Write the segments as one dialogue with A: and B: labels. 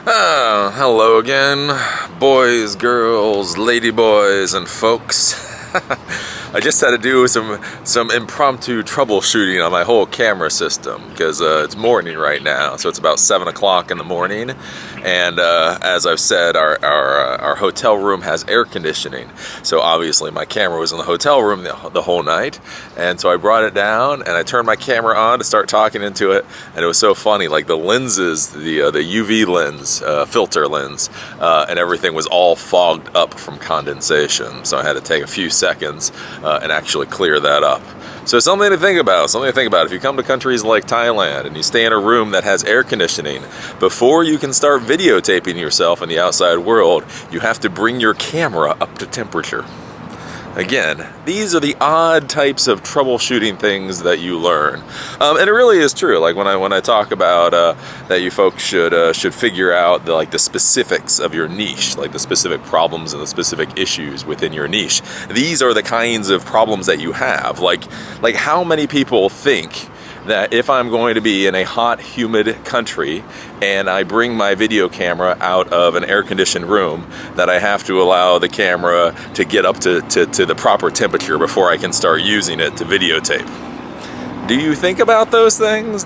A: Hello again, boys, girls, lady boys, and folks. I just had to do some impromptu troubleshooting on my whole camera system because it's morning right now, so it's about 7 o'clock in the morning, and as I've said, our hotel room has air conditioning, so obviously my camera was in the hotel room the whole night, and so I brought it down and I turned my camera on to start talking into it, and it was so funny, like the lenses, the UV lens, filter lens, and everything was all fogged up from condensation, so I had to take a few seconds and actually clear that up. So something to think about, If you come to countries like Thailand and you stay in a room that has air conditioning, before you can start videotaping yourself in the outside world, you have to bring your camera up to temperature. Again, these are the odd types of troubleshooting things that you learn, and it really is true. Like when I talk about that you folks should figure out the specifics of your niche, like the specific problems and the specific issues within your niche. These are the kinds of problems that you have. Like how many people think that if I'm going to be in a hot, humid country and I bring my video camera out of an air-conditioned room, that I have to allow the camera to get up to the proper temperature before I can start using it to videotape? Do you think about those things?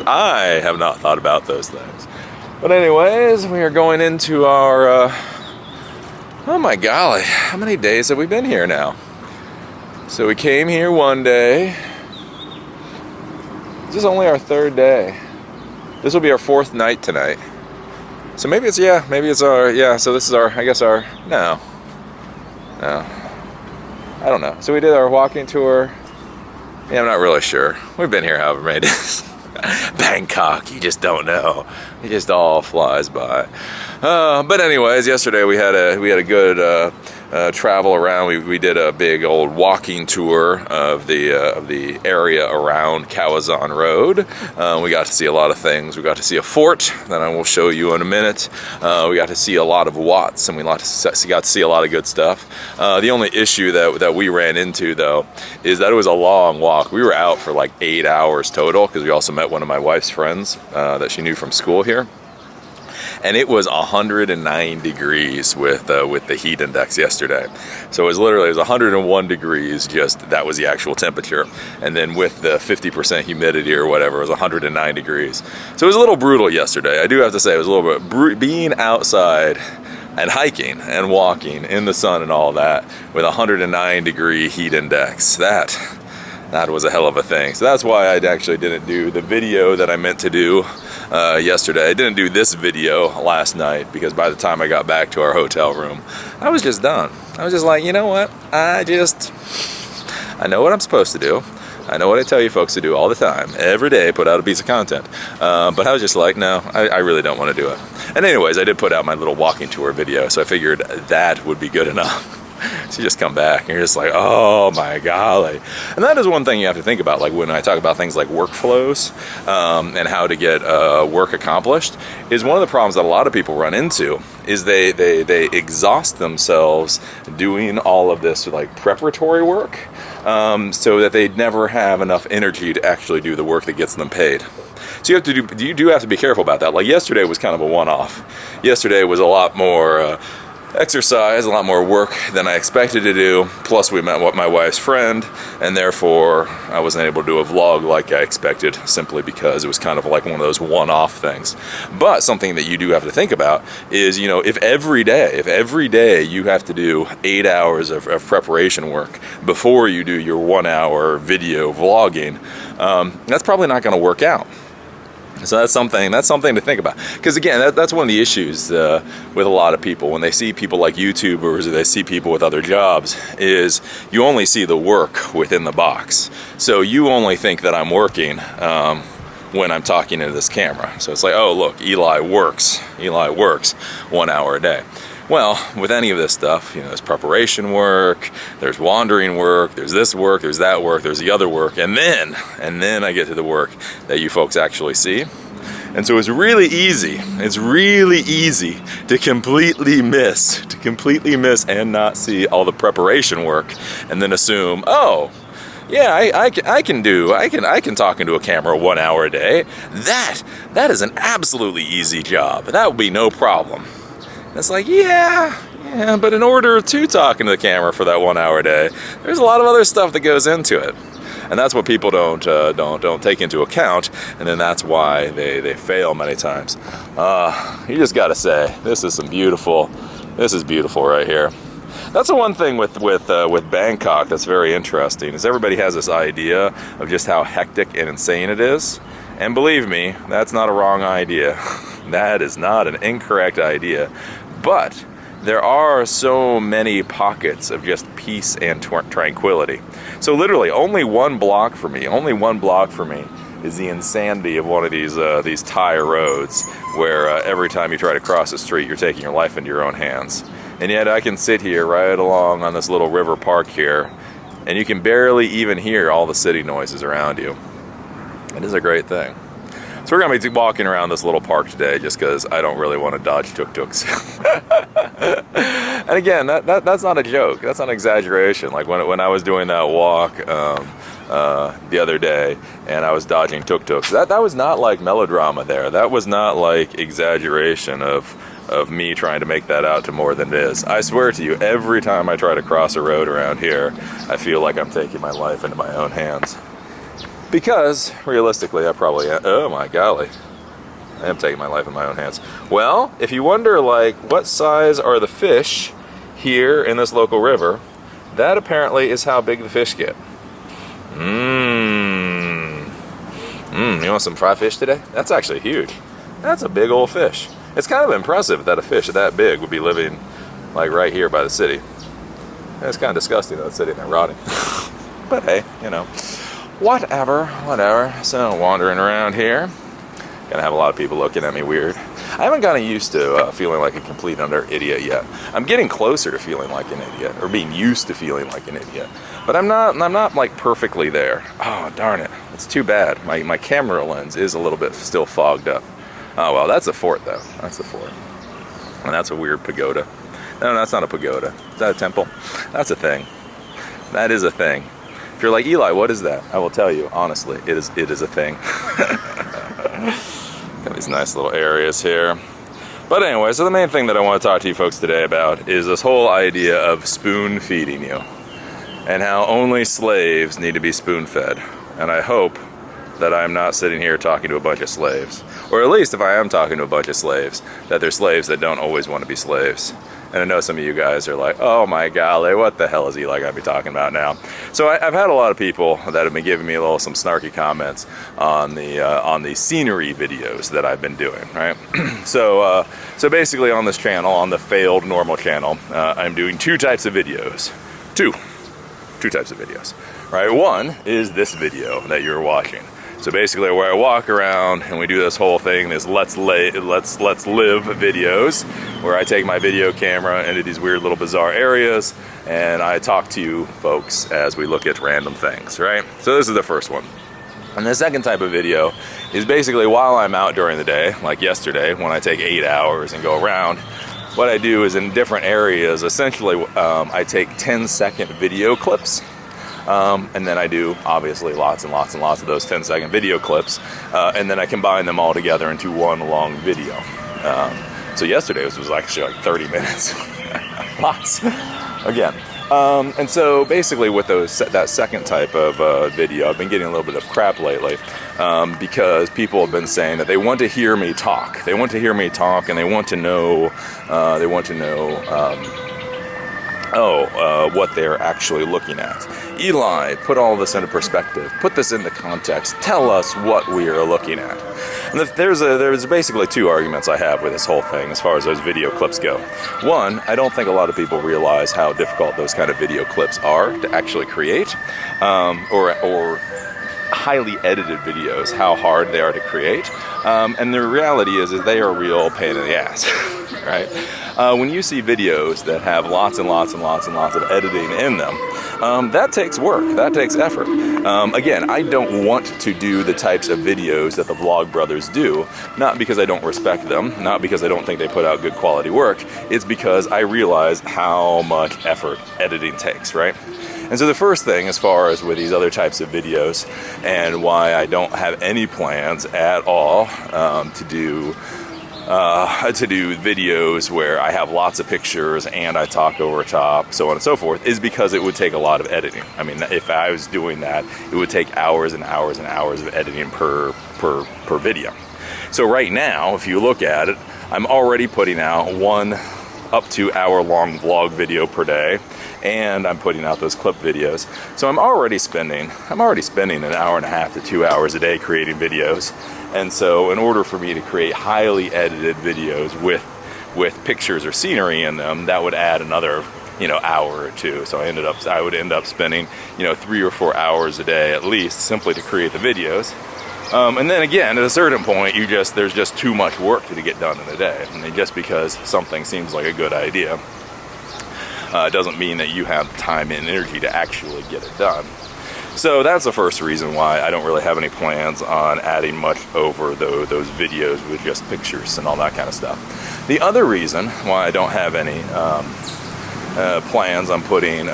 A: I have not thought about those things. But anyways, we are going into our, oh my golly, how many days have we been here now? So we came here one day. This is only our third day. This will be our fourth night tonight. So maybe it's our, so this is our, no. I don't know. So we did our walking tour. Yeah, I'm not really sure. We've been here however many days. Bangkok, you just don't know. It just all flies by. But anyways, yesterday we had a good travel around. We did a big old walking tour of the area around Khao Road. We got to see a lot of things. We got to see a fort that I will show you in a minute. We got to see a lot of Watts, and we got to see a lot of good stuff. The only issue that we ran into, though, is that it was a long walk. We were out for like 8 hours total because we also met one of my wife's friends that she knew from school here. And it was 109 degrees with the heat index yesterday. So it was 101 degrees, that was the actual temperature. And then with the 50% humidity or whatever, it was 109 degrees. So it was a little brutal yesterday. I do have to say, it was a little bit, being outside and hiking and walking in the sun and all that with 109 degree heat index. That was a hell of a thing. So that's why I actually didn't do the video that I meant to do yesterday. I didn't do this video last night because by the time I got back to our hotel room, I was just done. I was just like, you know what? I know what I'm supposed to do. I know what I tell you folks to do all the time. Every day, put out a piece of content. But I was just like, no, I really don't want to do it. And anyways, I did put out my little walking tour video, so I figured that would be good enough. So you just come back and you're just like, oh my golly. And that is one thing you have to think about, like when I talk about things like workflows and how to get work accomplished, is one of the problems that a lot of people run into is they exhaust themselves doing all of this like preparatory work so that they never have enough energy to actually do the work that gets them paid. So you do have to be careful about that. Like yesterday was kind of a one-off. Yesterday was a lot more exercise, a lot more work than I expected to do. Plus we met my wife's friend, and therefore I wasn't able to do a vlog like I expected, simply because it was kind of like one of those one-off things. But something that you do have to think about is, if every day you have to do 8 hours of preparation work before you do your 1 hour video vlogging, that's probably not going to work out. So that's something to think about. Because again, that's one of the issues with a lot of people when they see people like YouTubers or they see people with other jobs, is you only see the work within the box. So you only think that I'm working when I'm talking into this camera. So it's like, oh look, Eli works 1 hour a day. Well, with any of this stuff, there's preparation work, there's wandering work, there's this work, there's that work, there's the other work, and then I get to the work that you folks actually see. And so it's really easy to completely miss and not see all the preparation work and then assume, oh, Yeah, I can talk into a camera 1 hour a day. That is an absolutely easy job. That would be no problem. And it's like, yeah, but in order to talk into the camera for that 1 hour a day, there's a lot of other stuff that goes into it. And that's what people don't take into account, and then that's why they fail many times. You just gotta say, this is beautiful right here. That's the one thing with Bangkok that's very interesting, is everybody has this idea of just how hectic and insane it is. And believe me, that's not a wrong idea. That is not an incorrect idea. But there are so many pockets of just peace and tranquility. So literally, only one block for me is the insanity of one of these Thai roads where every time you try to cross the street, you're taking your life into your own hands. And yet I can sit here right along on this little river park here, and you can barely even hear all the city noises around you. It is a great thing. So we're going to be walking around this little park today just because I don't really want to dodge tuk-tuks. And again, that's not a joke. That's not an exaggeration. Like when I was doing that walk the other day and I was dodging tuk-tuks, that was not like melodrama there. That was not like exaggeration of me trying to make that out to more than it is. I swear to you, every time I try to cross a road around here, I feel like I'm taking my life into my own hands. Because, realistically, I probably am. Oh my golly. I am taking my life in my own hands. Well, if you wonder, like, what size are the fish here in this local river, that apparently is how big the fish get. You want some fried fish today? That's actually huge. That's a big old fish. It's kind of impressive that a fish that big would be living, like, right here by the city. And it's kind of disgusting that it's sitting there rotting. But hey, you know. Whatever. So wandering around here, gonna have a lot of people looking at me weird. I haven't gotten used to feeling like a complete utter idiot yet. I'm getting closer to feeling like an idiot, or being used to feeling like an idiot. But I'm not like perfectly there. Oh darn it! It's too bad. My camera lens is a little bit still fogged up. Oh well, that's a fort though. That's a fort, and that's a weird pagoda. No, that's not a pagoda. Is that a temple? That's a thing. That is a thing. If you're like, Eli, what is that? I will tell you, honestly, it is a thing. Got these nice little areas here. But anyway, so the main thing that I want to talk to you folks today about is this whole idea of spoon feeding you. And how only slaves need to be spoon fed. And I hope that I'm not sitting here talking to a bunch of slaves. Or at least if I am talking to a bunch of slaves, that they're slaves that don't always want to be slaves. And I know some of you guys are like, oh my golly, what the hell is Eli going to be talking about now? So I've had a lot of people that have been giving me some snarky comments on the scenery videos that I've been doing, right? So basically on this channel, on the failed normal channel, I'm doing two types of videos. Two types of videos, right? One is this video that you're watching. So basically where I walk around and we do this whole thing, this let's live videos, where I take my video camera into these weird little bizarre areas and I talk to you folks as we look at random things, right? So this is the first one. And the second type of video is basically while I'm out during the day, like yesterday when I take 8 hours and go around, what I do is in different areas, essentially I take 10-second video clips. And then I do, obviously, lots and lots of those 10-second video clips, and then I combine them all together into one long video. So yesterday was actually like 30 minutes. Lots. Again. And so basically with that second type of video, I've been getting a little bit of crap lately, because people have been saying that they want to hear me talk. They want to hear me talk, and they want to know what they're actually looking at. Eli, put all this into perspective. Put this into context. Tell us what we are looking at. And there's basically two arguments I have with this whole thing as far as those video clips go. One, I don't think a lot of people realize how difficult those kind of video clips are to actually create, or highly edited videos, how hard they are to create. And the reality is they are a real pain in the ass, right? When you see videos that have lots and lots of editing in them, that takes work, that takes effort. Again, I don't want to do the types of videos that the Vlog Brothers do, not because I don't respect them, not because I don't think they put out good quality work, it's because I realize how much effort editing takes, right? And so the first thing, as far as with these other types of videos, and why I don't have any plans at all to do videos where I have lots of pictures and I talk over top, so on and so forth, is because it would take a lot of editing. I mean, if I was doing that, it would take hours and hours and hours of editing per video. So right now, if you look at it, I'm already putting out 1 up to hour-long vlog video per day, and I'm putting out those clip videos. So I'm already spending an hour and a half to 2 hours a day creating videos. And so in order for me to create highly edited videos with pictures or scenery in them, that would add another, hour or two. So I would end up spending, 3 or 4 hours a day at least simply to create the videos. And then again, at a certain point, there's just too much work to get done in a day. And just because something seems like a good idea, doesn't mean that you have time and energy to actually get it done. So that's the first reason why I don't really have any plans on adding much over those videos with just pictures and all that kind of stuff. The other reason why I don't have any plans on putting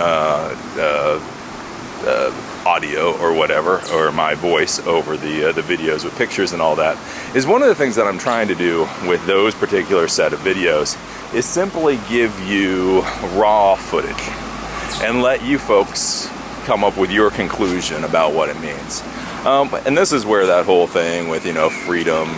A: audio or whatever, or my voice over the videos with pictures and all that, is one of the things that I'm trying to do with those particular set of videos is simply give you raw footage and let you folks come up with your conclusion about what it means. And this is where that whole thing with, freedom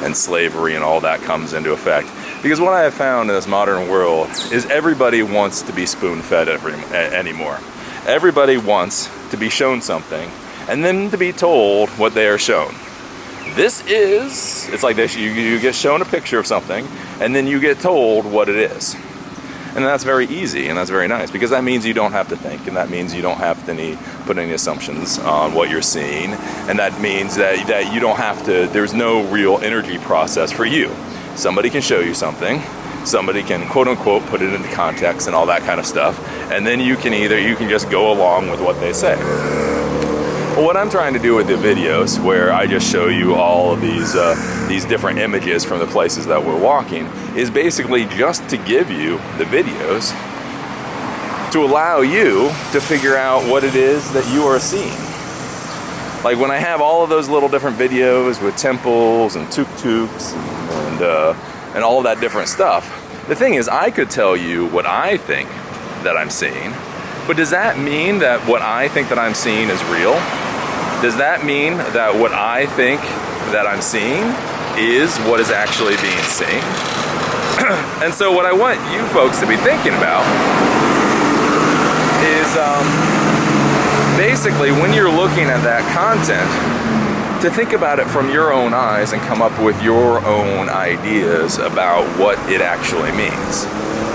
A: and slavery and all that comes into effect. Because what I have found in this modern world is everybody wants to be spoon-fed anymore. Everybody wants to be shown something and then to be told what they are shown. It's like this, you get shown a picture of something and then you get told what it is. And that's very easy and that's very nice, because that means you don't have to think, and that means you don't have to put any assumptions on what you're seeing, and that means that you don't have to, there's no real energy process for you. Somebody can show you something, somebody can quote unquote put it into context and all that kind of stuff, and then you can just go along with what they say. Well, what I'm trying to do with the videos, where I just show you all of these different images from the places that we're walking, is basically just to give you the videos to allow you to figure out what it is that you are seeing. Like when I have all of those little different videos with temples and tuk-tuks and all of that different stuff, the thing is, I could tell you what I think that I'm seeing, but does that mean that what I think that I'm seeing is real? Does that mean that what I think that I'm seeing is what is actually being seen? And so what I want you folks to be thinking about is basically when you're looking at that content, to think about it from your own eyes and come up with your own ideas about what it actually means.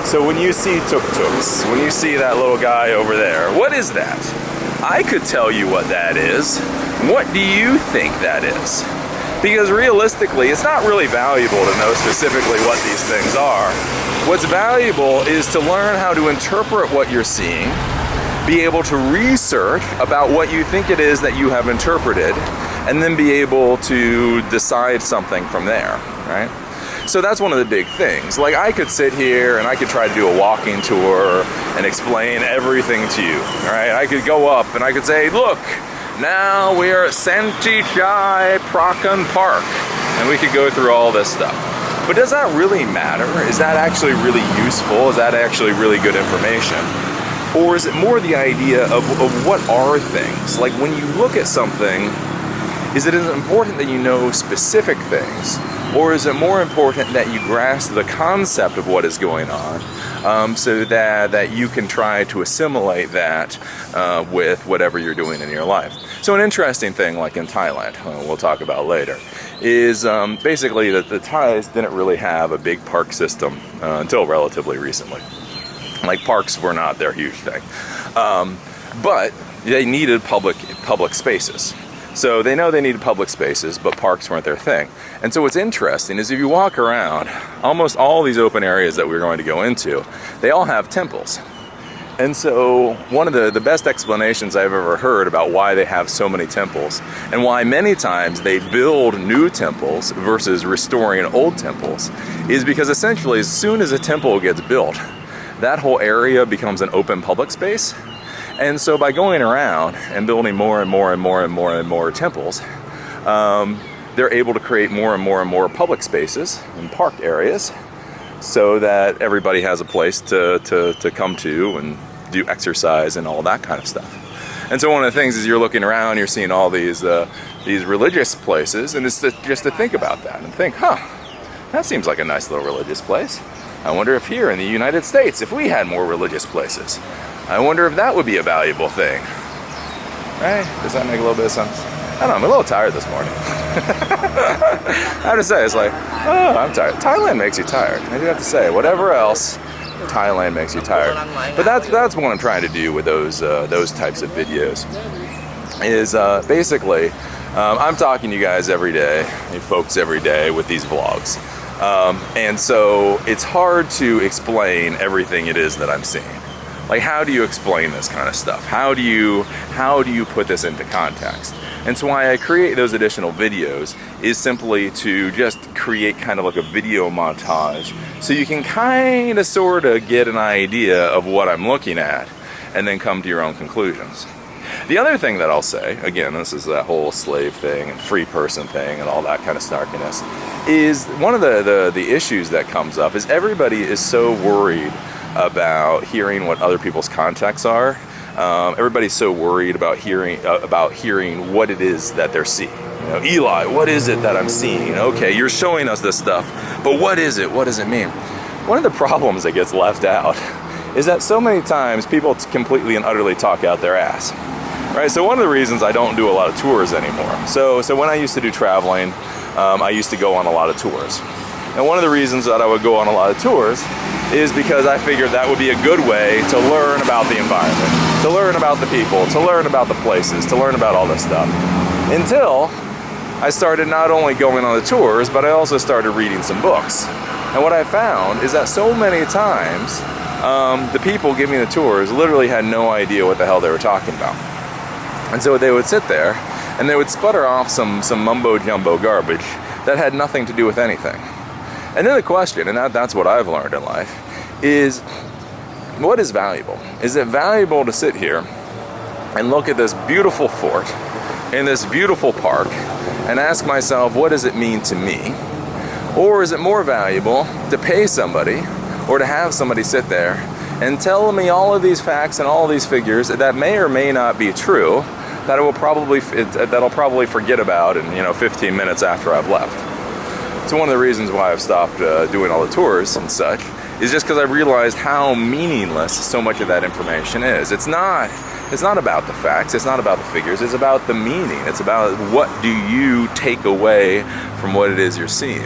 A: So when you see tuk-tuks, when you see that little guy over there, what is that? I could tell you what that is. What do you think that is? Because realistically, it's not really valuable to know specifically what these things are. What's valuable is to learn how to interpret what you're seeing, be able to research about what you think it is that you have interpreted, and then be able to decide something from there, right? So that's one of the big things. Like, I could sit here and I could try to do a walking tour and explain everything to you, right? I could go up and I could say, look, now we are at Santichai Prakan Park, and we could go through all this stuff. But does that really matter? Is that actually really useful? Is that actually really good information? Or is it more the idea of what are things? Like, when you look at something, is it as important that you know specific things? Or is it more important that you grasp the concept of what is going on, so that you can try to assimilate that with whatever you're doing in your life? So an interesting thing, like in Thailand, we'll talk about later, is basically that the Thais didn't really have a big park system until relatively recently. Like, parks were not their huge thing. But they needed public spaces. So they know they needed public spaces, but parks weren't their thing. And so what's interesting is if you walk around, almost all these open areas that we're going to go into, they all have temples. And so one of the best explanations I've ever heard about why they have so many temples, and why many times they build new temples versus restoring old temples, is because essentially as soon as a temple gets built, that whole area becomes an open public space. And so by going around and building more and more and more and more and more temples, they're able to create more and more and more public spaces and park areas so that everybody has a place to come to and do exercise and all that kind of stuff. And so one of the things is you're looking around, you're seeing all these religious places, and it's just to think about that and think, that seems like a nice little religious place. I wonder if here in the United States, if we had more religious places, I wonder if that would be a valuable thing. Right? Does that make a little bit of sense? I don't know, I'm a little tired this morning. I have to say, it's like, I'm tired. Thailand makes you tired. I do have to say, whatever else, Thailand makes you tired. But that's what I'm trying to do with those types of videos. Is basically, I'm talking to you guys every day, you folks every day with these vlogs. And so it's hard to explain everything it is that I'm seeing. Like, how do you explain this kind of stuff? How do you put this into context? And so why I create those additional videos is simply to just create kind of like a video montage so you can kind of sort of get an idea of what I'm looking at and then come to your own conclusions. The other thing that I'll say, again, this is that whole slave thing and free person thing and all that kind of snarkiness, is one of the issues that comes up is everybody is so worried about hearing what other people's contexts are. Everybody's so worried about hearing what it is that they're seeing. You know, Eli, what is it that I'm seeing? Okay, you're showing us this stuff, but what is it? What does it mean? One of the problems that gets left out is that so many times people completely and utterly talk out their ass. Right? So one of the reasons I don't do a lot of tours anymore. So when I used to do traveling, I used to go on a lot of tours. And one of the reasons that I would go on a lot of tours is because I figured that would be a good way to learn about the environment, to learn about the people, to learn about the places, to learn about all this stuff. Until I started not only going on the tours, but I also started reading some books. And what I found is that so many times, the people giving the tours literally had no idea what the hell they were talking about. And so they would sit there and they would sputter off some mumbo jumbo garbage that had nothing to do with anything. And then the question, and that's what I've learned in life, is what is valuable? Is it valuable to sit here and look at this beautiful fort in this beautiful park and ask myself, what does it mean to me? Or is it more valuable to pay somebody or to have somebody sit there and tell me all of these facts and all of these figures that may or may not be true, that I'll probably forget about in 15 minutes after I've left? So one of the reasons why I've stopped doing all the tours and such is just because I realized how meaningless so much of that information is. It's not about the facts, it's not about the figures, it's about the meaning. It's about what do you take away from what it is you're seeing.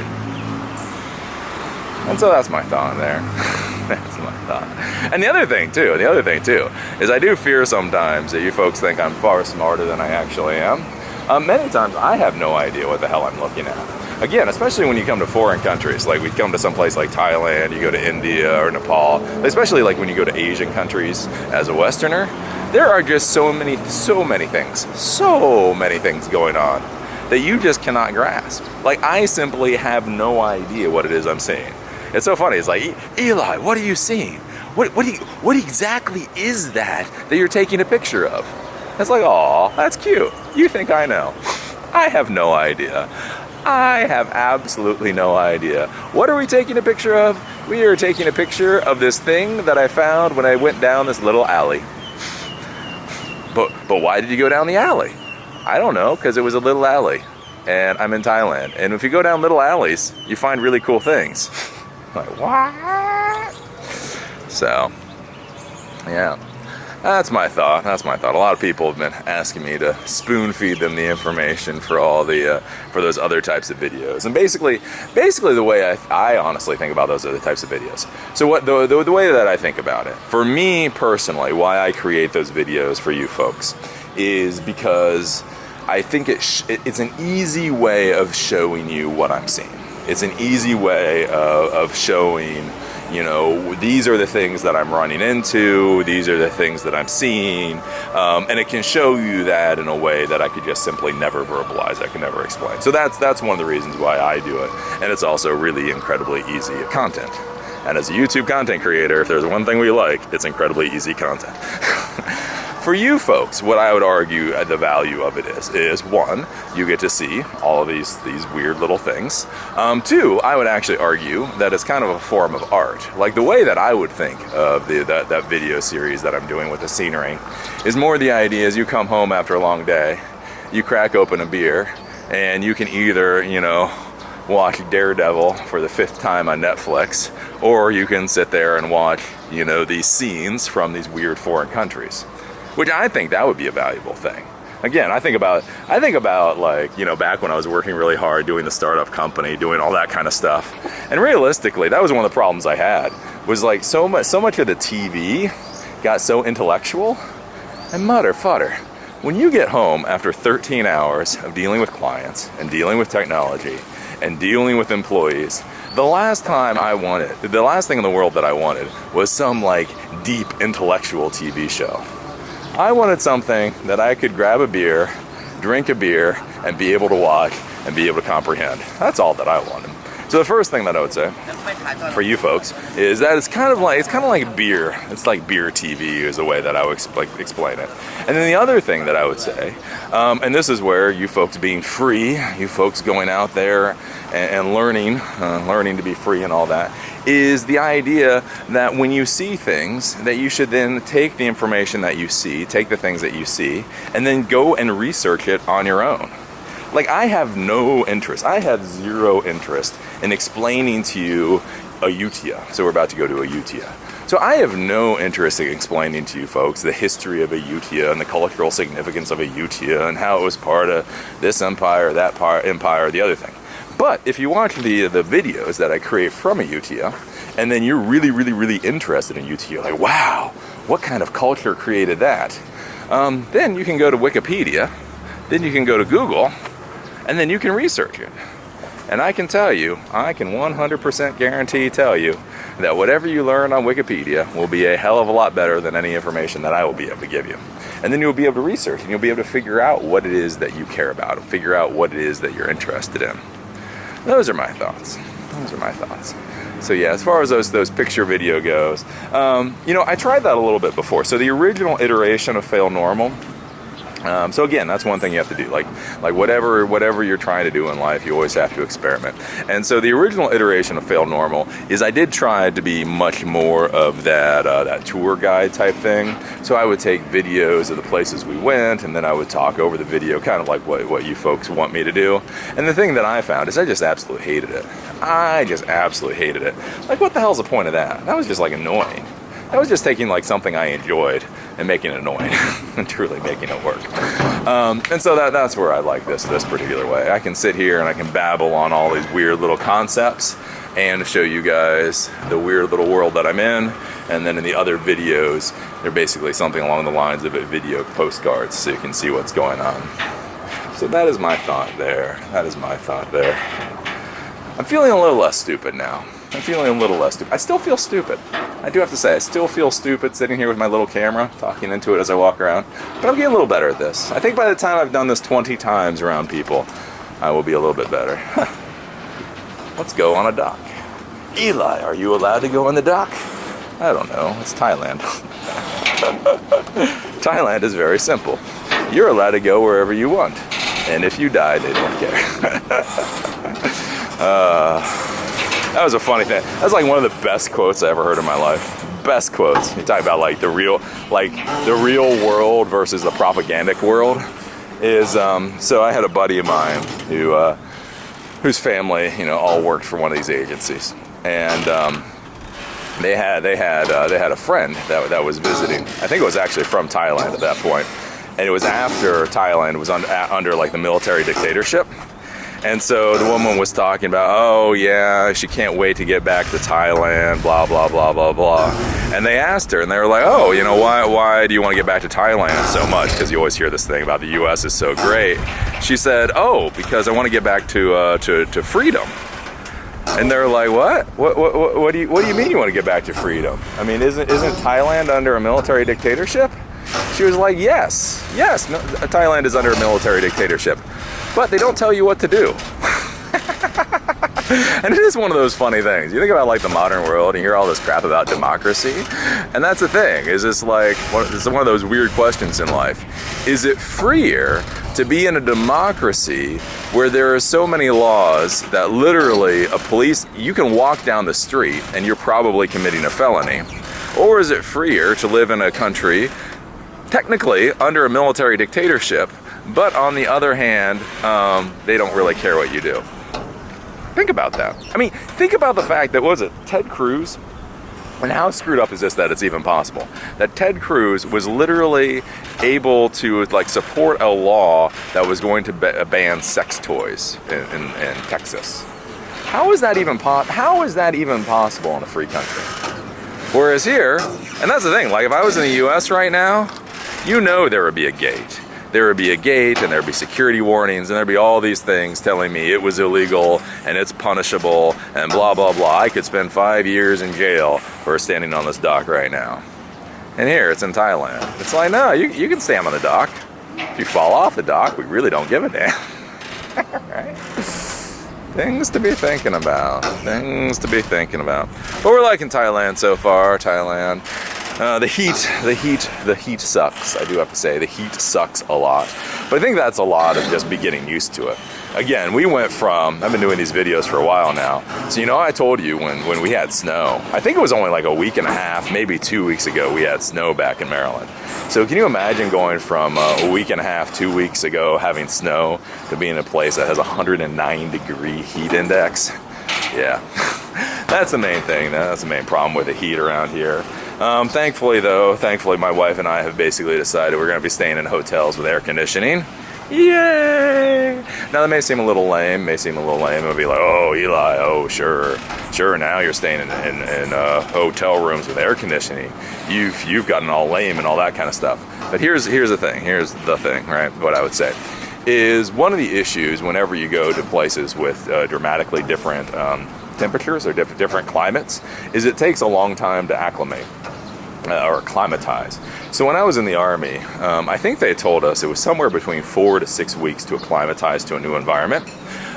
A: And so that's my thought there. That's my thought. And the other thing too, is I do fear sometimes that you folks think I'm far smarter than I actually am. Many times I have no idea what the hell I'm looking at. Again, especially when you come to foreign countries, like we come to some place like Thailand, you go to India or Nepal, especially like when you go to Asian countries as a Westerner, there are just so many things going on that you just cannot grasp. Like, I simply have no idea what it is I'm seeing. It's so funny. It's like, Eli, what are you seeing? What exactly is that you're taking a picture of? It's like, aw, that's cute. You think I know. I have no idea. I have absolutely no idea. What are we taking a picture of? We are taking a picture of this thing that I found when I went down this little alley. But why did you go down the alley? I don't know, because it was a little alley. And I'm in Thailand. And if you go down little alleys, you find really cool things. Like, what? So, yeah. That's my thought. A lot of people have been asking me to spoon feed them the information for all for those other types of videos. And basically the way I honestly think about those other types of videos. So what the way that I think about it, for me personally, why I create those videos for you folks is because I think it's an easy way of showing you what I'm seeing. It's an easy way of showing, these are the things that I'm running into, these are the things that I'm seeing, and it can show you that in a way that I could just simply never verbalize, I can never explain. So that's one of the reasons why I do it, and it's also really incredibly easy content. And as a YouTube content creator, if there's one thing we like, it's incredibly easy content. For you folks, what I would argue the value of it is one, you get to see all of these weird little things. Two, I would actually argue that it's kind of a form of art. Like the way that I would think of that video series that I'm doing with the scenery is more the idea is you come home after a long day, you crack open a beer, and you can either, you know, watch Daredevil for the 5th time on Netflix, or you can sit there and watch, you know, these scenes from these weird foreign countries, which I think that would be a valuable thing. Again, I think about like, you know, back when I was working really hard, doing the startup company, doing all that kind of stuff. And realistically, that was one of the problems I had, was like so much of the TV got so intellectual. And mother fudder, when you get home after 13 hours of dealing with clients and dealing with technology and dealing with employees, the last thing in the world that I wanted was some like deep intellectual TV show. I wanted something that I could grab a beer, drink a beer, and be able to watch and be able to comprehend. That's all that I wanted. So the first thing that I would say for you folks is that it's kind of like beer. It's like beer TV is the way that I would explain it. And then the other thing that I would say, and this is where you folks being free, you folks going out there and learning to be free and all that, is the idea that when you see things, that you should then take the information that you see, take the things that you see, and then go and research it on your own. Like, I have no interest, I have zero interest in explaining to you Ayutthaya. So we're about to go to Ayutthaya. So I have no interest in explaining to you folks the history of Ayutthaya and the cultural significance of Ayutthaya and how it was part of this empire, that empire, the other thing. But if you watch the videos that I create from Ayutthaya, and then you're really, really, really interested in Ayutthaya, like, wow, what kind of culture created that? Then you can go to Wikipedia, then you can go to Google, and then you can research it. And I can tell you, I can 100% tell you that whatever you learn on Wikipedia will be a hell of a lot better than any information that I will be able to give you. And then you'll be able to research, and you'll be able to figure out what it is that you care about, and figure out what it is that you're interested in. Those are my thoughts. So yeah, as far as those picture video goes, you know, I tried that a little bit before. So the original iteration of Fail Normal, so again, that's one thing you have to do. Like whatever you're trying to do in life, you always have to experiment. And so the original iteration of Fail Normal is I did try to be much more of that tour guide type thing. So I would take videos of the places we went, and then I would talk over the video, kind of like what you folks want me to do. And the thing that I found is I just absolutely hated it. Like, what the hell's the point of that? That was just like annoying. That was just taking like something I enjoyed and making it annoying and truly making it work. And so that's where I like this particular way. I can sit here and I can babble on all these weird little concepts and show you guys the weird little world that I'm in. And then in the other videos, they're basically something along the lines of video postcards, so you can see what's going on. So that is my thought there. I'm feeling a little less stupid now. I still feel stupid. I do have to say, I still feel stupid sitting here with my little camera, talking into it as I walk around. But I'm getting a little better at this. I think by the time I've done this 20 times around people, I will be a little bit better. Let's go on a dock. Eli, are you allowed to go on the dock? I don't know. It's Thailand. Thailand is very simple. You're allowed to go wherever you want. And if you die, they don't care. That was a funny thing. That's like one of the best quotes I ever heard in my life. Best quotes. You talk about like the real world versus the propagandic world. So I had a buddy of mine whose family, you know, all worked for one of these agencies, and they had a friend that was visiting. I think it was actually from Thailand at that point, and it was after Thailand was under like the military dictatorship. And so the woman was talking about, oh yeah, she can't wait to get back to Thailand, blah, blah, blah, blah, blah. And they asked her, and they were like, oh, you know, why do you want to get back to Thailand so much? Because you always hear this thing about the U.S. is so great. She said, oh, because I want to get back to freedom. And they're like, what? What do you mean you want to get back to freedom? I mean, isn't Thailand under a military dictatorship? She was like, yes, Thailand is under a military dictatorship, but they don't tell you what to do. And it is one of those funny things. You think about like the modern world and you hear all this crap about democracy, and that's the thing, is it's like, it's one of those weird questions in life. Is it freer to be in a democracy where there are so many laws that literally you can walk down the street and you're probably committing a felony? Or is it freer to live in a country technically under a military dictatorship, but on the other hand, they don't really care what you do? Think about that. I mean, think about the fact that, what was it, Ted Cruz? And how screwed up is this that it's even possible? That Ted Cruz was literally able to like support a law that was going to ban sex toys in Texas. How is that even possible in a free country? Whereas here, and that's the thing, like if I was in the US right now, you know there would be a gate. There would be a gate and there would be security warnings and there'd be all these things telling me it was illegal and it's punishable and blah, blah, blah. I could spend 5 years in jail for standing on this dock right now. And here, it's in Thailand. It's like, no, you can stand on the dock. If you fall off the dock, we really don't give a damn. Right? Things to be thinking about. Things to be thinking about. But we're liking Thailand so far. Thailand. The heat sucks. I do have to say, the heat sucks a lot. But I think that's a lot of just getting used to it. Again, we went from, I've been doing these videos for a while now. So you know, I told you when we had snow, I think it was only like a week and a half, maybe 2 weeks ago, we had snow back in Maryland. So can you imagine going from a week and a half, 2 weeks ago, having snow to being in a place that has a 109-degree heat index? Yeah, that's the main thing. That's the main problem with the heat around here. Thankfully, my wife and I have basically decided we're going to be staying in hotels with air conditioning. Yay! Now that may seem a little lame. It'll be like, oh, Eli, oh, sure. Now you're staying in hotel rooms with air conditioning. You've gotten all lame and all that kind of stuff. But here's the thing, right? What I would say is one of the issues whenever you go to places with dramatically different temperatures or different climates is it takes a long time to acclimate. Or acclimatize. So when I was in the Army, I think they told us it was somewhere between 4 to 6 weeks to acclimatize to a new environment.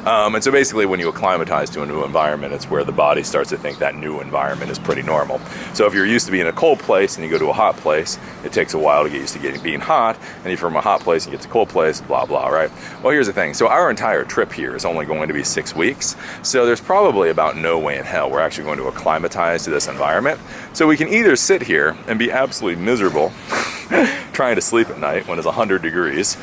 A: And so basically when you acclimatize to a new environment, it's where the body starts to think that new environment is pretty normal. So if you're used to being in a cold place and you go to a hot place, it takes a while to get used to being hot. And if you're from a hot place and you get to a cold place, blah, blah, right? Well, here's the thing. So our entire trip here is only going to be 6 weeks. So there's probably about no way in hell we're actually going to acclimatize to this environment. So we can either sit here and be absolutely miserable trying to sleep at night when it's 100 degrees,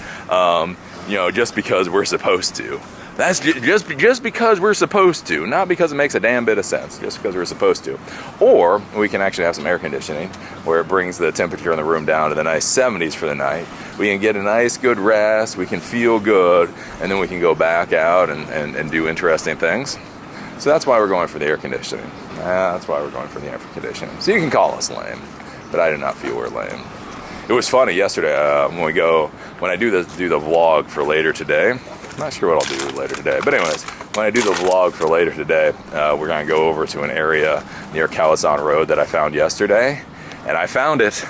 A: just because we're supposed to. That's just because we're supposed to, not because it makes a damn bit of sense, just because we're supposed to. Or we can actually have some air conditioning where it brings the temperature in the room down to the nice 70s for the night. We can get a nice good rest, we can feel good, and then we can go back out and do interesting things. So that's why we're going for the air conditioning. So you can call us lame, but I do not feel we're lame. It was funny yesterday when I do the vlog for later today. I'm not sure what I'll do later today, but anyways, when I do the vlog for later today, we're gonna go over to an area near Acclimatizing Road that I found yesterday, and I found it.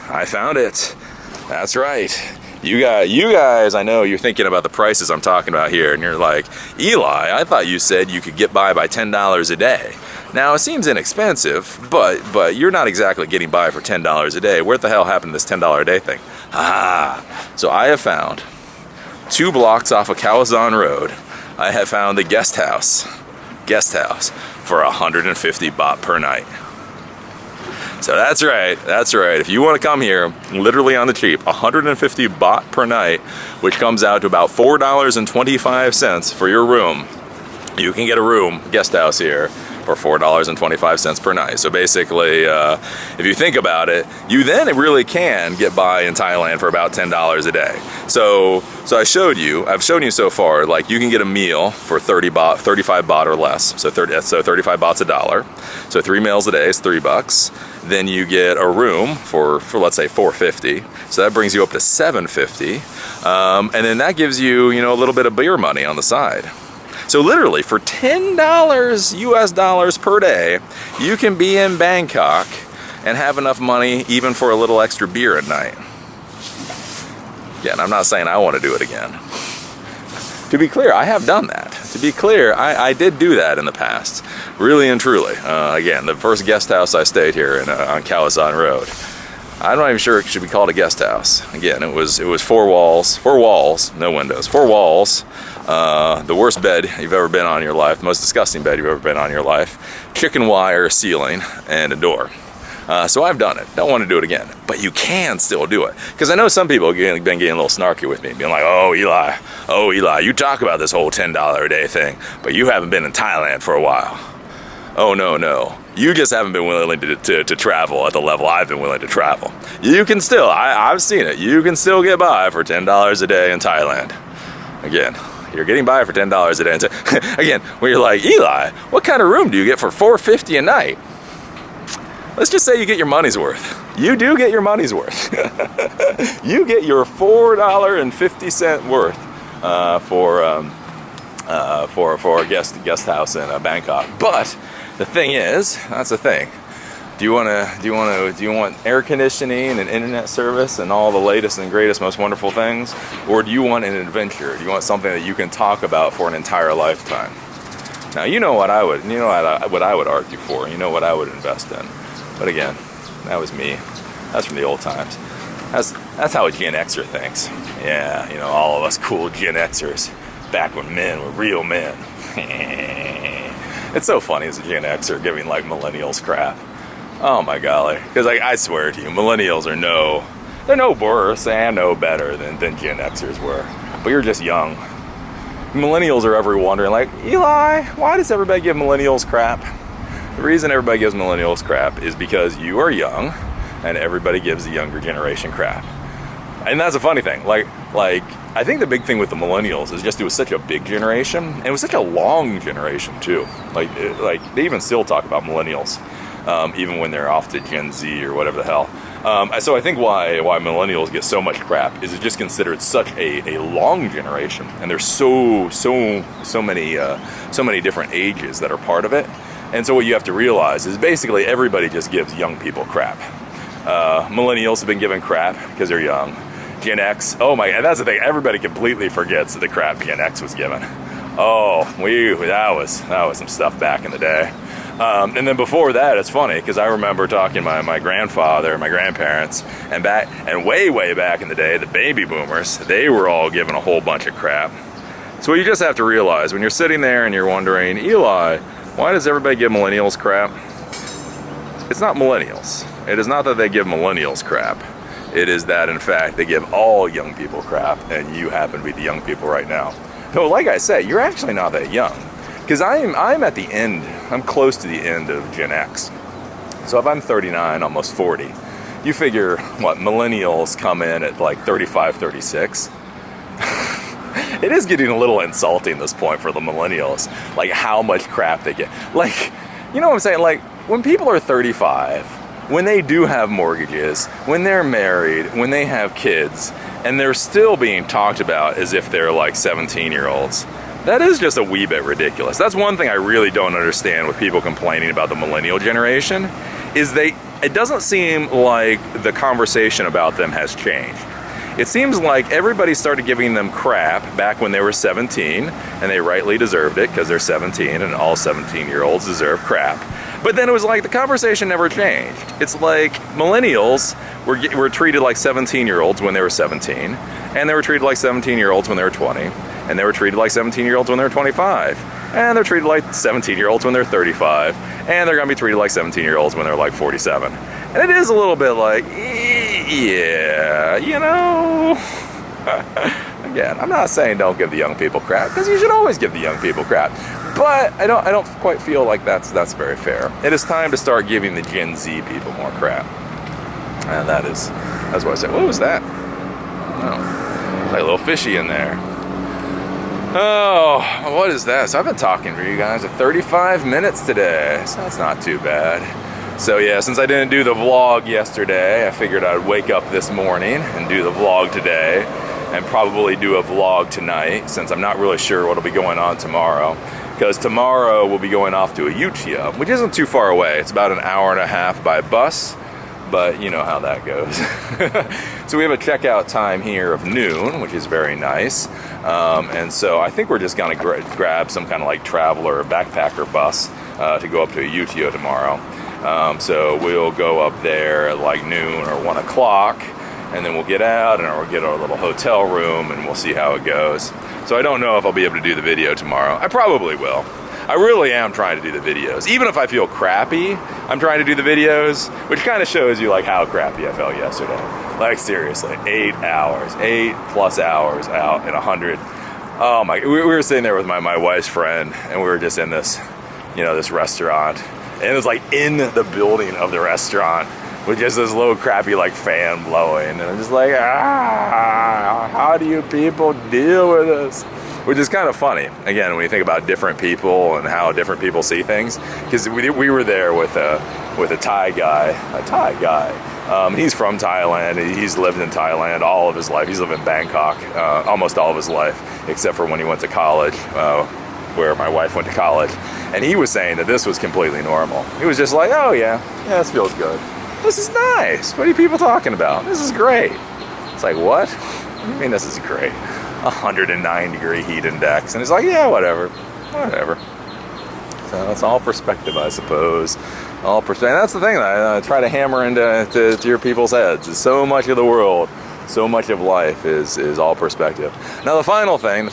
A: That's right. You guys, I know you're thinking about the prices I'm talking about here, and you're like, Eli, I thought you said you could get by $10 a day. Now, it seems inexpensive, but you're not exactly getting by for $10 a day. Where the hell happened to this $10 a day thing? So I have found 2 blocks off of Acclimatizing Road, I have found the guest house for 150 baht per night. So that's right. If you want to come here, literally on the cheap, 150 baht per night, which comes out to about $4.25 for your room. You can get a guest house here, for $4.25 per night. So basically, if you think about it, you then really can get by in Thailand for about $10 a day. So I've shown you so far, like you can get a meal for 35 baht or less. So 35 baht's $1. So 3 meals a day is $3. Then you get a room for let's say $4.50. So that brings you up to $7.50. And then that gives you, a little bit of beer money on the side. So literally, for $10 US dollars per day, you can be in Bangkok and have enough money even for a little extra beer at night. Again, I'm not saying I want to do it again. To be clear, I have done that. To be clear, I did do that in the past, really and truly. Again, the first guest house I stayed here on Khao Road. I'm not even sure it should be called a guest house. Again, it was 4 walls, no windows, 4 walls. The worst bed you've ever been on in your life, the most disgusting bed you've ever been on in your life, chicken wire ceiling, and a door. So I've done it. Don't want to do it again. But you can still do it. Because I know some people have been getting a little snarky with me, being like, oh Eli, you talk about this whole $10 a day thing, but you haven't been in Thailand for a while. Oh, no. You just haven't been willing to travel at the level I've been willing to travel. You can still, I've seen it, you can still get by for $10 a day in Thailand. Again, you're getting by for $10 a day. Again, when you're like, Eli, what kind of room do you get for $4.50 a night? Let's just say you get your money's worth. You do get your money's worth. You get your $4.50 worth for a guest house in Bangkok. But the thing is, that's the thing. Do you want air conditioning and internet service and all the latest and greatest, most wonderful things, or do you want an adventure? Do you want something that you can talk about for an entire lifetime? Now you know what I would argue for. You know what I would invest in. But again, that was me. That's from the old times. That's how a Gen Xer thinks. Yeah, all of us cool Gen Xers, back when men were real men. It's so funny as a Gen Xer giving like millennials crap. Oh my golly. Because I swear to you, millennials they're no worse and no better than Gen Xers were. But you're just young. Millennials are ever wondering, like, Eli, why does everybody give millennials crap? The reason everybody gives millennials crap is because you are young and everybody gives the younger generation crap. And that's a funny thing. Like I think the big thing with the millennials is just it was such a big generation and it was such a long generation too. Like they even still talk about millennials, even when they're off to Gen Z or whatever the hell. So I think why millennials get so much crap is it's just considered such a long generation, and there's so many different ages that are part of it. And so what you have to realize is basically everybody just gives young people crap. Millennials have been given crap because they're young. Gen X, and that's the thing, everybody completely forgets the crap Gen X was given. That was some stuff back in the day. And then before that, it's funny because I remember talking to my grandfather, my grandparents, and way back in the day, the baby boomers, they were all given a whole bunch of crap. So you just have to realize when you're sitting there and you're wondering, Eli, why does everybody give millennials crap? It's not millennials. It is not that they give millennials crap. It is that, in fact, they give all young people crap, and you happen to be the young people right now. No, like I said, you're actually not that young. Because I'm at the end, I'm close to the end of Gen X. So if I'm 39, almost 40, you figure, millennials come in at like 35, 36. It is getting a little insulting at this point for the millennials, like how much crap they get. Like, you know what I'm saying? Like, when people are 35, when they do have mortgages, when they're married, when they have kids, and they're still being talked about as if they're like 17-year-olds, that is just a wee bit ridiculous. That's one thing I really don't understand with people complaining about the millennial generation, is it doesn't seem like the conversation about them has changed. It seems like everybody started giving them crap back when they were 17, and they rightly deserved it because they're 17 and all 17-year-olds deserve crap. But then it was like the conversation never changed. It's like millennials were treated like 17-year-olds when they were 17, and they were treated like 17-year-olds when they were 20, and they were treated like 17-year-olds when they were 25, and they're treated like 17-year-olds when they're 35, and they're going to be treated like 17-year-olds when they're like 47. And it is a little bit like, yeah, Again, I'm not saying don't give the young people crap, because you should always give the young people crap. But I don't quite feel like that's very fair. It is time to start giving the Gen Z people more crap. And that's what I said. What was that? Oh, like a little fishy in there. Oh, what is that? So I've been talking for you guys for 35 minutes today. So that's not too bad. So yeah, since I didn't do the vlog yesterday, I figured I'd wake up this morning and do the vlog today, and probably do a vlog tonight, since I'm not really sure what'll be going on tomorrow. Because tomorrow we'll be going off to Ayutthaya, which isn't too far away. It's about an hour and a half by bus. but you know how that goes. So we have a checkout time here of noon, which is very nice. And so I think we're just gonna grab some kind of like traveler or backpacker bus to go up to Ayutthaya tomorrow. So we'll go up there at like noon or 1 o'clock, and then we'll get out and we'll get our little hotel room and we'll see how it goes. So I don't know if I'll be able to do the video tomorrow. I probably will. I really am trying to do the videos. Even if I feel crappy, I'm trying to do the videos, which kind of shows you like how crappy I felt yesterday. Like seriously, 8 hours, 8+ hours out in 100. Oh my, we were sitting there with my wife's friend, and we were just in this, you know, this restaurant. And it was like in the building of the restaurant with just this little crappy like fan blowing. And I'm just like, how do you people deal with this? Which is kind of funny, again, when you think about different people and how different people see things. Because we were there with a Thai guy, he's from Thailand. He's lived in Thailand all of his life. He's lived in Bangkok almost all of his life, except for when he went to college, where my wife went to college. And he was saying that this was completely normal. He was just like, oh yeah, this feels good. This is nice. What are you people talking about? This is great. It's like, what? What do you mean this is great? 109-degree heat index. And it's like, yeah, whatever. So it's all perspective, I suppose. All perspective. And that's the thing that I try to hammer into your people's heads. So much of the world, so much of life is all perspective. Now the final thing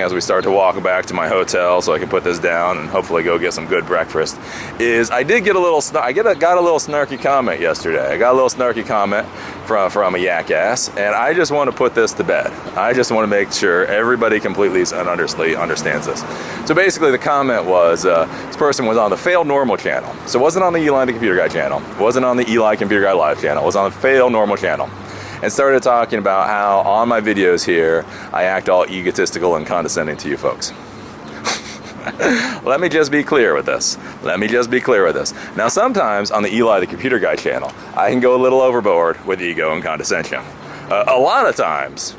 A: as we start to walk back to my hotel so I can put this down and hopefully go get some good breakfast, is I did get a little got a little snarky comment yesterday. I got a little snarky comment from a yak ass, and I just want to put this to bed. I just want to make sure everybody completely and understands this. So basically the comment was, this person was on the Fail Normal channel. So it wasn't on the Eli the Computer Guy channel. It wasn't on the Eli Computer Guy Live channel. It was on the Fail Normal channel. And started talking about how on my videos here, I act all egotistical and condescending to you folks. Let me just be clear with this. Now sometimes on the Eli the Computer Guy channel, I can go a little overboard with ego and condescension. A lot of times,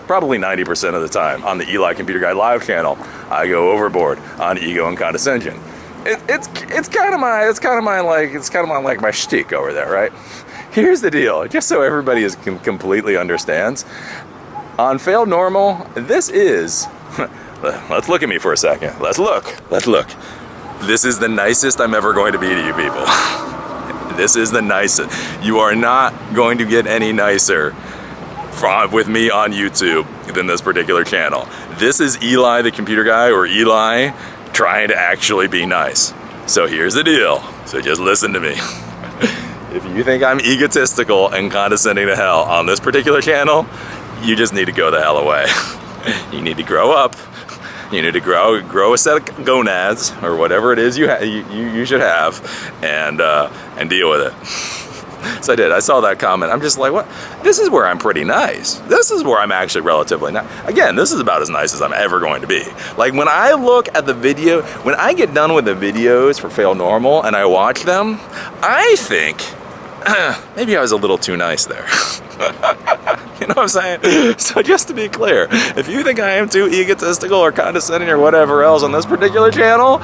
A: probably 90% of the time, on the Eli Computer Guy Live channel, I go overboard on ego and condescension. It's kind of my my shtick over there, right? Here's the deal, just so everybody completely understands. On Fail Normal, this is, let's look at me for a second. Let's look. This is the nicest I'm ever going to be to you people. This is the nicest. You are not going to get any nicer with me on YouTube than this particular channel. This is Eli the Computer Guy, or Eli trying to actually be nice. So here's the deal. So just listen to me. If you think I'm egotistical and condescending to hell on this particular channel, you just need to go the hell away. You need to grow up. You need to grow a set of gonads, or whatever it is you should have, and deal with it. So I did. I saw that comment. I'm just like, what? This is where I'm pretty nice. This is where I'm actually relatively nice. Again, this is about as nice as I'm ever going to be. Like when I look at the video, when I get done with the videos for Fail Normal and I watch them, I think, maybe I was a little too nice there. You know what I'm saying? So just to be clear, if you think I am too egotistical or condescending or whatever else on this particular channel,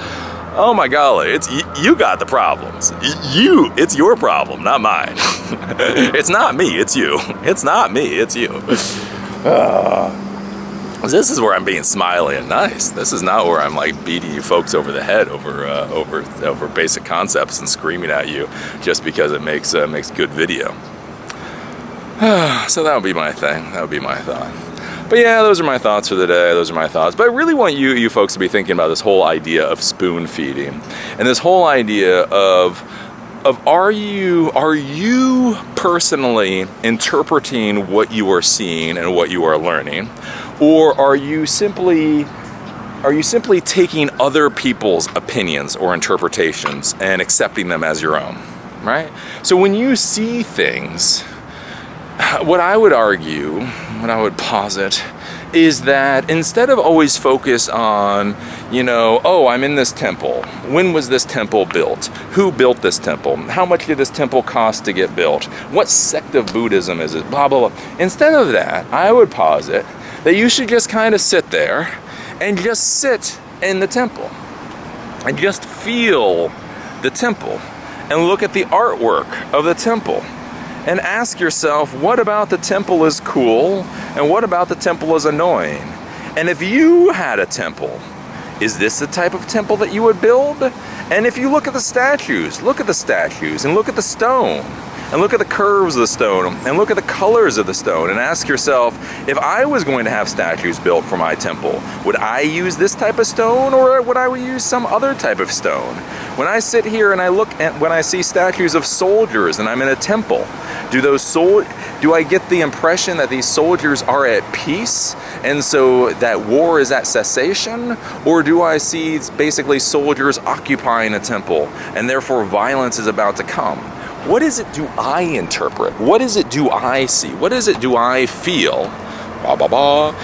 A: oh my golly, you got the problems. It's your problem, not mine. It's not me, it's you. It's not me, it's you. This is where I'm being smiley and nice. This is not where I'm like beating you folks over the head over basic concepts and screaming at you just because it makes good video. So that would be my thing. That would be my thought. But yeah, those are my thoughts for the day. Those are my thoughts. But I really want you folks to be thinking about this whole idea of spoon feeding, and this whole idea of are you personally interpreting what you are seeing and what you are learning, or are you simply taking other people's opinions or interpretations and accepting them as your own, right? So when you see things, what I would argue, what I would posit, is that instead of always focus on, oh, I'm in this temple. When was this temple built? Who built this temple? How much did this temple cost to get built? What sect of Buddhism is it? Blah, blah, blah. Instead of that, I would posit that you should just kind of sit there and just sit in the temple and just feel the temple and look at the artwork of the temple and ask yourself, what about the temple is cool and what about the temple is annoying? And if you had a temple, is this the type of temple that you would build? And if you look at the statues and look at the stone and look at the curves of the stone and look at the colors of the stone and ask yourself, if I was going to have statues built for my temple, would I use this type of stone or would I use some other type of stone? When I sit here and when I see statues of soldiers and I'm in a temple, do I get the impression that these soldiers are at peace and so that war is at cessation? Or do I see basically soldiers occupying a temple and therefore violence is about to come? What is it do I interpret? What is it do I see? What is it do I feel? Blah, blah, blah.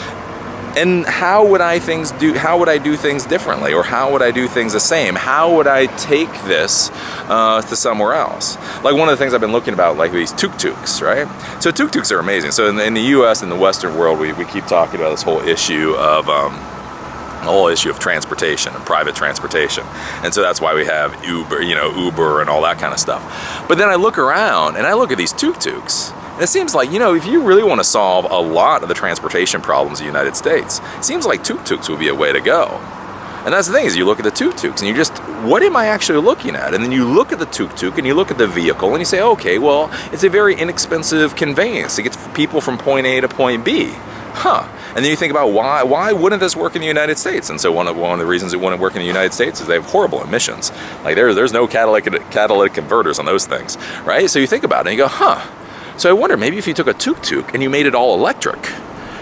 A: And how would I do things differently? Or how would I do things the same? How would I take this to somewhere else? Like one of the things I've been looking about, like these tuk-tuks, right? So tuk-tuks are amazing. So in the US, in the Western world, we keep talking about this whole issue of transportation and private transportation. And so that's why we have Uber and all that kind of stuff. But then I look around and I look at these tuk-tuks. And it seems like, if you really want to solve a lot of the transportation problems in the United States, it seems like tuk-tuks would be a way to go. And that's the thing, is you look at the tuk-tuks and you just, what am I actually looking at? And then you look at the tuk-tuk and you look at the vehicle and you say, okay, well, it's a very inexpensive conveyance to get people from point A to point B. And then you think about why wouldn't this work in the United States? And so one of the reasons it wouldn't work in the United States is they have horrible emissions. Like there's no catalytic converters on those things, right? So you think about it and you go, So I wonder, maybe if you took a tuk-tuk and you made it all electric,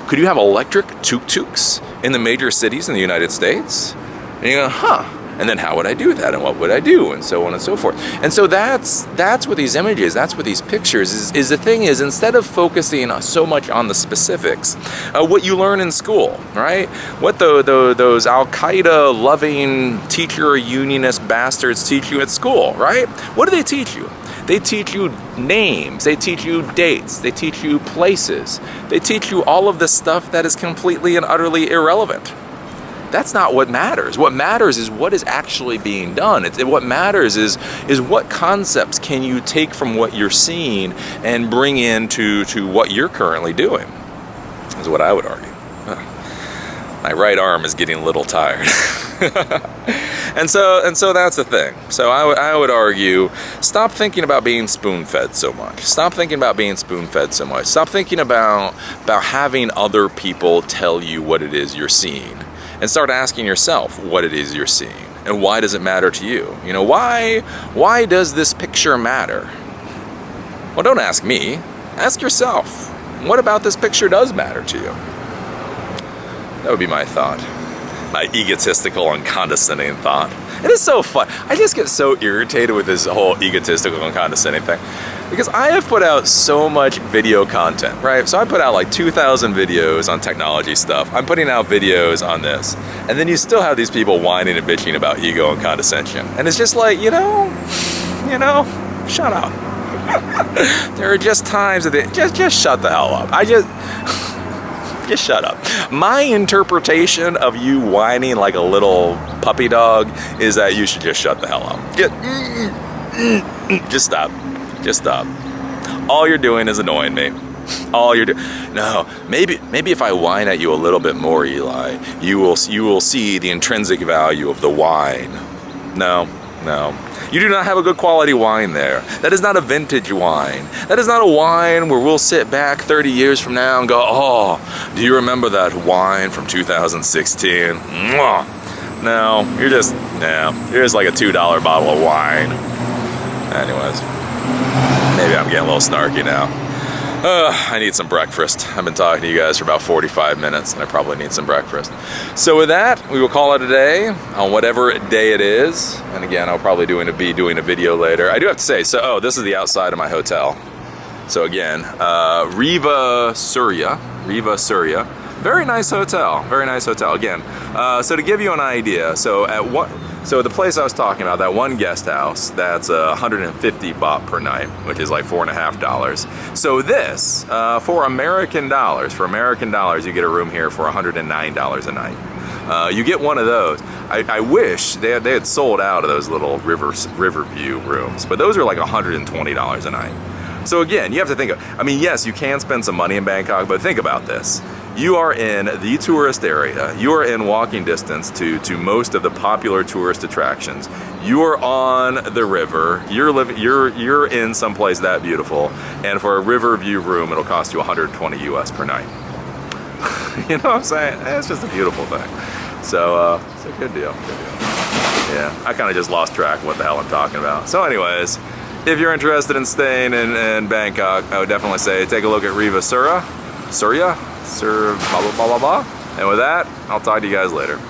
A: could you have electric tuk-tuks in the major cities in the United States? And you go, and then how would I do that? And what would I do? And so on and so forth. And so that's what these images, that's what these pictures is the thing is, instead of focusing so much on the specifics, what you learn in school, right? What those Al-Qaeda loving teacher unionist bastards teach you at school, right? What do they teach you? They teach you names, they teach you dates, they teach you places, they teach you all of this stuff that is completely and utterly irrelevant. That's not what matters. What matters is what is actually being done. What matters is what concepts can you take from what you're seeing and bring into what you're currently doing, is what I would argue. My right arm is getting a little tired. And so that's the thing. So I would argue, stop thinking about being spoon-fed so much. Stop thinking about being spoon-fed so much. Stop thinking about having other people tell you what it is you're seeing. And start asking yourself what it is you're seeing. And why does it matter to you? Why does this picture matter? Well, don't ask me. Ask yourself. What about this picture does matter to you? That would be my thought. My egotistical and condescending thought. It is so fun. I just get so irritated with this whole egotistical and condescending thing. Because I have put out so much video content, right? So I put out like 2,000 videos on technology stuff. I'm putting out videos on this. And then you still have these people whining and bitching about ego and condescension. And it's just like, shut up. There are just times that just shut the hell up. Just shut up. My interpretation of you whining like a little puppy dog is that you should just shut the hell up. Just stop. Just stop. All you're doing is annoying me. All you're doing. No, maybe if I whine at you a little bit more, Eli, you will see the intrinsic value of the wine. No. You do not have a good quality wine there. That is not a vintage wine. That is not a wine where we'll sit back 30 years from now and go, oh, do you remember that wine from 2016? Mwah. No, you're just like a $2 bottle of wine. Anyways, maybe I'm getting a little snarky now. I need some breakfast. I've been talking to you guys for about 45 minutes and I probably need some breakfast. So with that, we will call it a day on whatever day it is. And again, I'll probably be doing a video later. I do have to say, this is the outside of my hotel. So again, Riva Surya. Very nice hotel. Again, so to give you an idea, so the place I was talking about, that one guest house, that's 150 baht per night, which is like $4.50. So this, for American dollars, you get a room here for $109 a night. You get one of those. I wish they had sold out of those little Riverview rooms, but those are like $120 a night. So again, you have to think of, I mean, yes, you can spend some money in Bangkok, but think about this. You are in the tourist area. You are in walking distance to most of the popular tourist attractions. You are on the river. You're in someplace that beautiful, and for a Riverview room, it'll cost you 120 US per night. You know what I'm saying? It's just a beautiful thing. So it's a good deal. Good deal. Yeah, I kind of just lost track of what the hell I'm talking about. So anyways, if you're interested in staying in Bangkok, I would definitely say take a look at Riva Surya, blah, blah, blah, blah, blah. And with that, I'll talk to you guys later.